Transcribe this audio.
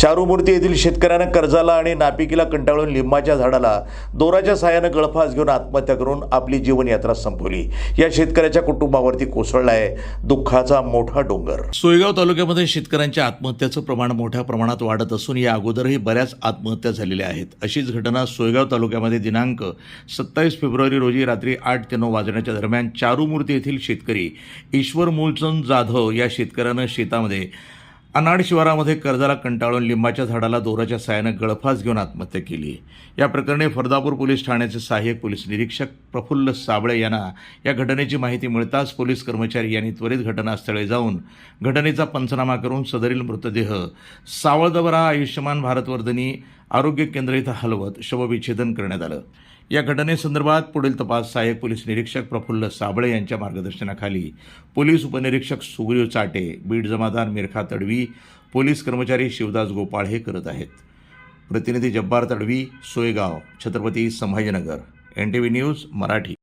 चारूमूर्ती येथील शेतकऱ्यानं कर्जाला आणि नापिकीला कंटाळून लिंबाच्या झाडाला दोराच्या साहाय्यानं गळफास घेऊन आत्महत्या करून आपली जीवनयात्रा संपवली। या शेतकऱ्याच्या कुटुंबावरती कोसळला आहे दुःखाचा मोठा डोंगर। सोयगाव तालुक्यामध्ये शेतकऱ्यांच्या आत्महत्याचं प्रमाण मोठ्या प्रमाणात वाढत असून या अगोदरही बऱ्याच आत्महत्या झालेल्या आहेत। अशीच घटना सोयगाव तालुक्यामध्ये दिनांक 27 फेब्रुवारी रोजी रात्री 8 ते 9 वाजण्याच्या दरम्यान चारूमूर्ती येथील शेतकरी ईश्वर मूलचंद जाधव या शेतकऱ्यानं शेतामध्ये अनाड शिवारामध्ये कर्जाला कंटाळून लिंबाच्या झाडाला दोराच्या साहाय्यानं गळफास घेऊन आत्महत्या केली। या प्रकरणी फरदापूर पोलीस ठाण्याचे सहाय्यक पोलीस निरीक्षक प्रफुल्ल साबळे यांना या घटनेची माहिती मिळताच पोलीस कर्मचारी यांनी त्वरित घटनास्थळी जाऊन घटनेचा पंचनामा करून सदरील मृतदेह सावळदवरा आयुष्यमान भारतवर्धिनी आरोग्य केंद्र इथं हलवत शवविच्छेदन करण्यात आलं। या घटनेसंदर्भात पुढील तपास सहाय्यक पोलीस निरीक्षक प्रफुल्ल साबळे यांच्या मार्गदर्शनाखाली पोलीस उपनिरीक्षक सुग्रीव चाटे, बीड जमादार मिरखा तडवी, पोलीस कर्मचारी शिवदास गोपाळ हे करत आहेत। प्रतिनिधी जब्बार तडवी, सोयगाव, छत्रपती संभाजीनगर, NTV न्यूज मराठी।